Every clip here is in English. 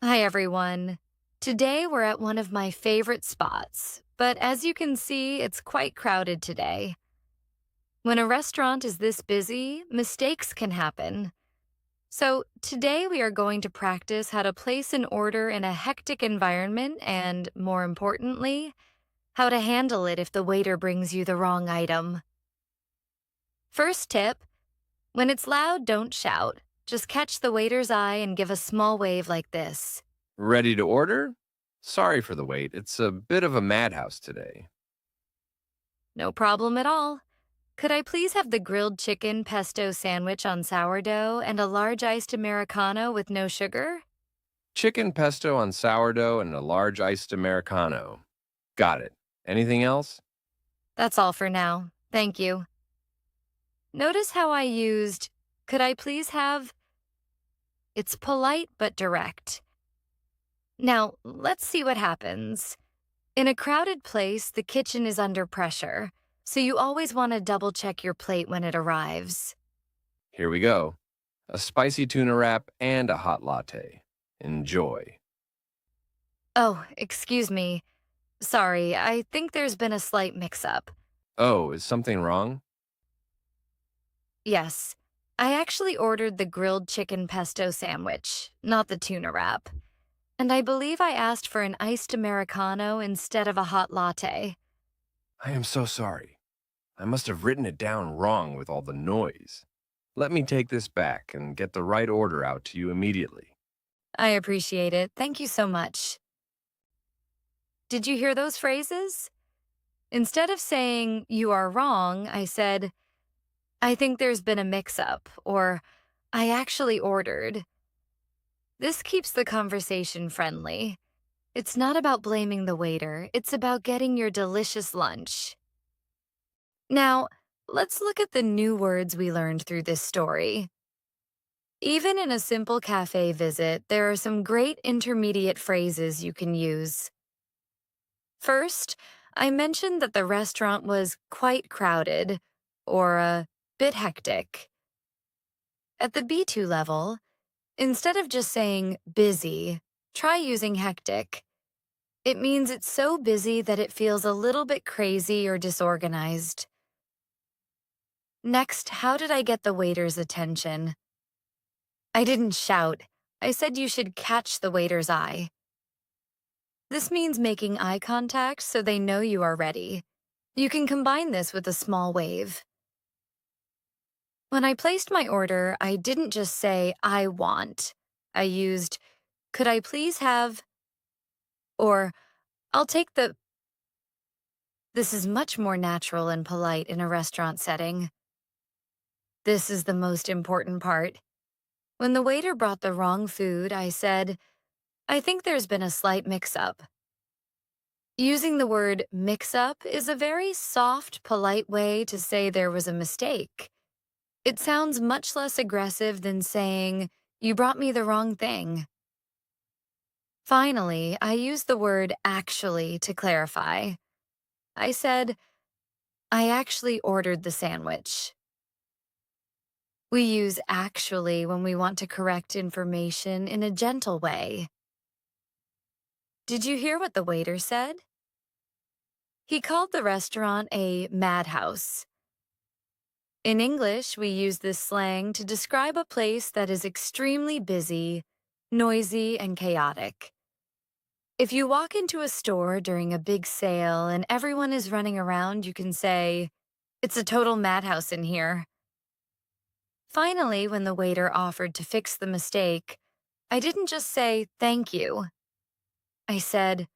Hi, everyone. Today we're at one of my favorite spots, but as you can see, it's quite crowded today. When a restaurant is this busy, mistakes can happen. So today we are going to practice how to place an order in a hectic environment and, more importantly, how to handle it if the waiter brings you the wrong item. First tip, when it's loud, don't shout. Just catch the waiter's eye and give a small wave like this. Ready to order? Sorry for the wait. It's a bit of a madhouse today. No problem at all. Could I please have the grilled chicken pesto sandwich on sourdough and a large iced Americano with no sugar? Chicken pesto on sourdough and a large iced Americano. Got it. Anything else? That's all for now. Thank you. Notice how I used, could I please have? It's polite but direct. Now, let's see what happens. In a crowded place, the kitchen is under pressure, so you always want to double check your plate when it arrives. Here we go. A spicy tuna wrap and a hot latte. Enjoy. Oh, excuse me. Sorry, I think there's been a slight mix-up. Oh, is something wrong? Yes, I actually ordered the grilled chicken pesto sandwich, not the tuna wrap. And I believe I asked for an iced Americano instead of a hot latte. I am so sorry. I must have written it down wrong with all the noise. Let me take this back and get the right order out to you immediately. I appreciate it. Thank you so much. Did you hear those phrases? Instead of saying, you are wrong, I said, I think there's been a mix-up, or I actually ordered. This keeps the conversation friendly. It's not about blaming the waiter, it's about getting your delicious lunch. Now, let's look at the new words we learned through this story. Even in a simple cafe visit, there are some great intermediate phrases you can use. First, I mentioned that the restaurant was quite crowded, or a bit hectic. At the B2 level, instead of just saying busy, try using hectic. It means it's so busy that it feels a little bit crazy or disorganized. Next, how did I get the waiter's attention? I didn't shout. I said you should catch the waiter's eye. This means making eye contact so they know you are ready. You can combine this with a small wave. When I placed my order, I didn't just say, I want. I used, could I please have, or I'll take the. This is much more natural and polite in a restaurant setting. This is the most important part. When the waiter brought the wrong food, I said, I think there's been a slight mix-up. Using the word mix-up is a very soft, polite way to say there was a mistake. It sounds much less aggressive than saying, you brought me the wrong thing. Finally, I used the word actually to clarify. I said, I actually ordered the sandwich. We use actually when we want to correct information in a gentle way. Did you hear what the waiter said? He called the restaurant a madhouse. In English, we use this slang to describe a place that is extremely busy, noisy, and chaotic. If you walk into a store during a big sale and everyone is running around, you can say, it's a total madhouse in here. Finally, when the waiter offered to fix the mistake, I didn't just say, thank you. I said,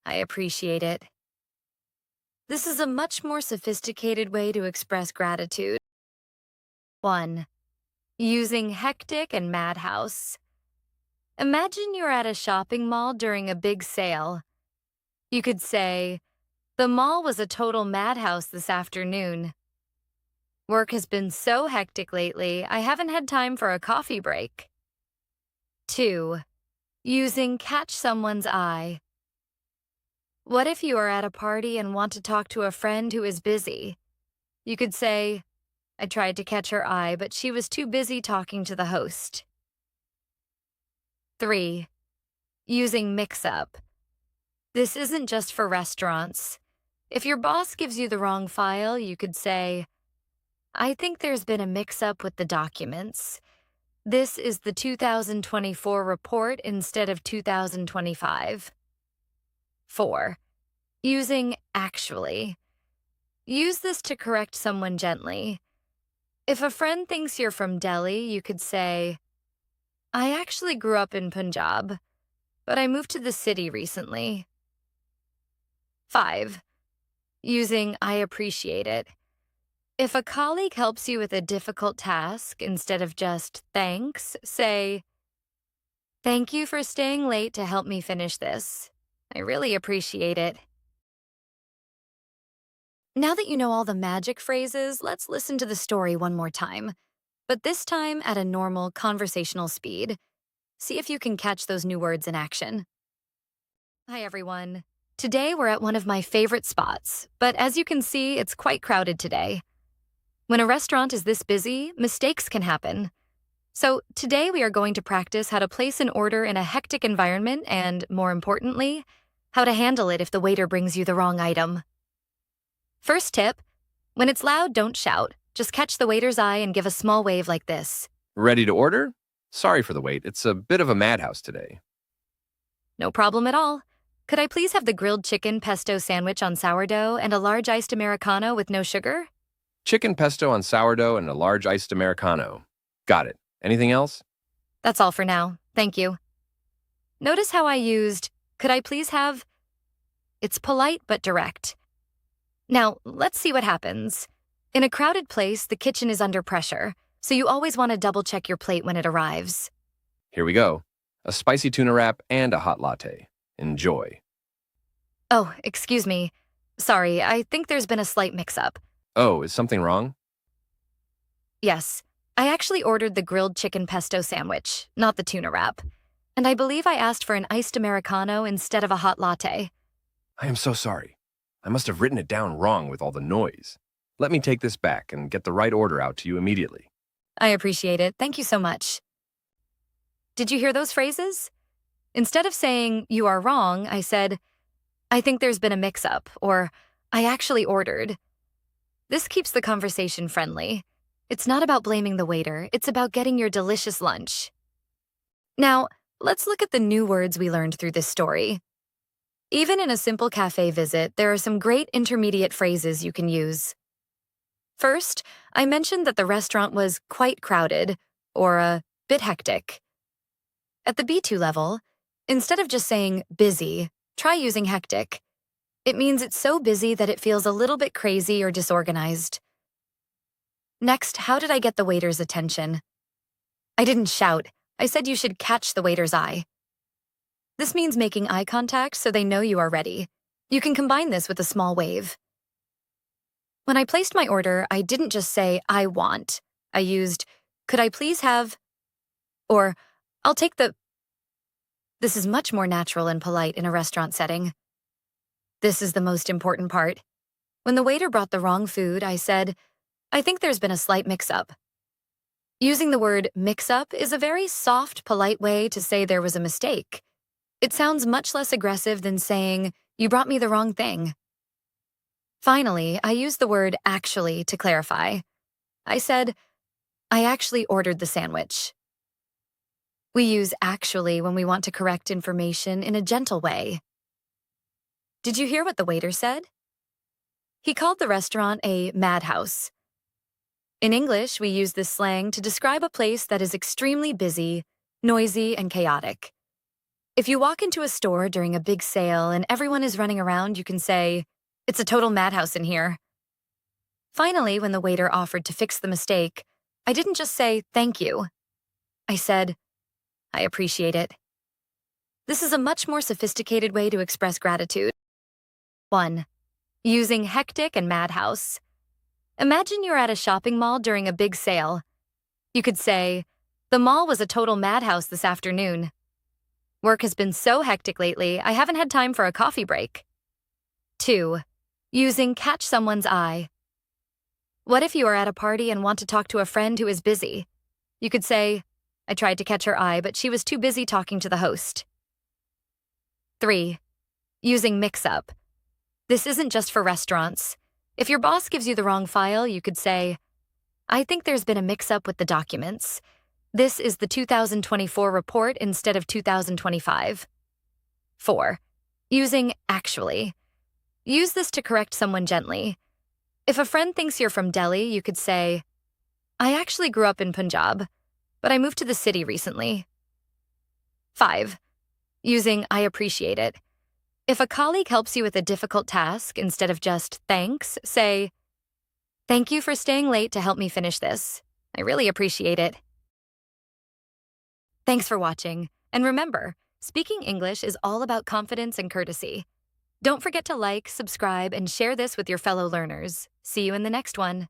I appreciate it. This is a much more sophisticated way to express gratitude. 1. Using hectic and madhouse. Imagine you're at a shopping mall during a big sale. You could say, the mall was a total madhouse this afternoon. Work has been so hectic lately, I haven't had time for a coffee break. 2. Using catch someone's eye. What if you are at a party and want to talk to a friend who is busy? You could say, I tried to catch her eye, but she was too busy talking to the host. 3. Using mix-up. This isn't just for restaurants. If your boss gives you the wrong file, you could say, I think there's been a mix-up with the documents. This is the 2024 report instead of 2025. 4. Using actually. Use this to correct someone gently. If a friend thinks you're from Delhi, you could say, I actually grew up in Punjab, but I moved to the city recently. 5. Using I appreciate it. If a colleague helps you with a difficult task, instead of just thanks, say, thank you for staying late to help me finish this. I really appreciate it. Now that you know all the magic phrases, let's listen to the story one more time, but this time at a normal conversational speed. See if you can catch those new words in action. Hi, everyone. Today we're at one of my favorite spots, but as you can see, it's quite crowded today. When a restaurant is this busy, mistakes can happen. So today we are going to practice how to place an order in a hectic environment and, more importantly, how to handle it if the waiter brings you the wrong item. First tip, when it's loud, don't shout. Just catch the waiter's eye and give a small wave like this. Ready to order? Sorry for the wait. It's a bit of a madhouse today. No problem at all. Could I please have the grilled chicken pesto sandwich on sourdough and a large iced Americano with no sugar? Chicken pesto on sourdough and a large iced Americano. Got it. Anything else? That's all for now. Thank you. Notice how I used, could I please have? It's polite but direct. Now, let's see what happens. In a crowded place, the kitchen is under pressure, so you always want to double-check your plate when it arrives. Here we go. A spicy tuna wrap and a hot latte. Enjoy. Oh, excuse me. Sorry, I think there's been a slight mix-up. Oh, is something wrong? Yes, I actually ordered the grilled chicken pesto sandwich, not the tuna wrap. And I believe I asked for an iced Americano instead of a hot latte. I am so sorry. I must have written it down wrong with all the noise. Let me take this back and get the right order out to you immediately. I appreciate it. Thank you so much. Did you hear those phrases? Instead of saying, you are wrong, I said, I think there's been a mix-up, or I actually ordered. This keeps the conversation friendly. It's not about blaming the waiter, it's about getting your delicious lunch. Now, let's look at the new words we learned through this story. Even in a simple cafe visit, there are some great intermediate phrases you can use. First, I mentioned that the restaurant was quite crowded, or a bit hectic. At the B2 level, instead of just saying busy, try using hectic. It means it's so busy that it feels a little bit crazy or disorganized. Next, how did I get the waiter's attention? I didn't shout. I said you should catch the waiter's eye. This means making eye contact so they know you are ready. You can combine this with a small wave. When I placed my order, I didn't just say, I want. I used, could I please have? Or, I'll take the. This is much more natural and polite in a restaurant setting. This is the most important part. When the waiter brought the wrong food, I said, I think there's been a slight mix-up. Using the word mix-up is a very soft, polite way to say there was a mistake. It sounds much less aggressive than saying, you brought me the wrong thing. Finally, I used the word actually to clarify. I said, I actually ordered the sandwich. We use actually when we want to correct information in a gentle way. Did you hear what the waiter said? He called the restaurant a madhouse. In English, we use this slang to describe a place that is extremely busy, noisy, and chaotic. If you walk into a store during a big sale and everyone is running around, you can say, it's a total madhouse in here. Finally, when the waiter offered to fix the mistake, I didn't just say, thank you. I said, I appreciate it. This is a much more sophisticated way to express gratitude. 1. Using hectic and madhouse. Imagine you're at a shopping mall during a big sale. You could say, the mall was a total madhouse this afternoon. Work has been so hectic lately, I haven't had time for a coffee break. 2. Using catch someone's eye. What if you are at a party and want to talk to a friend who is busy? You could say, I tried to catch her eye, but she was too busy talking to the host. 3. Using mix-up. This isn't just for restaurants. If your boss gives you the wrong file, you could say, I think there's been a mix-up with the documents. This is the 2024 report instead of 2025. 4. Using actually. Use this to correct someone gently. If a friend thinks you're from Delhi, you could say, I actually grew up in Punjab, but I moved to the city recently. 5. Using I appreciate it. If a colleague helps you with a difficult task, instead of just thanks, say, thank you for staying late to help me finish this. I really appreciate it. Thanks for watching. And remember, speaking English is all about confidence and courtesy. Don't forget to like, subscribe, and share this with your fellow learners. See you in the next one.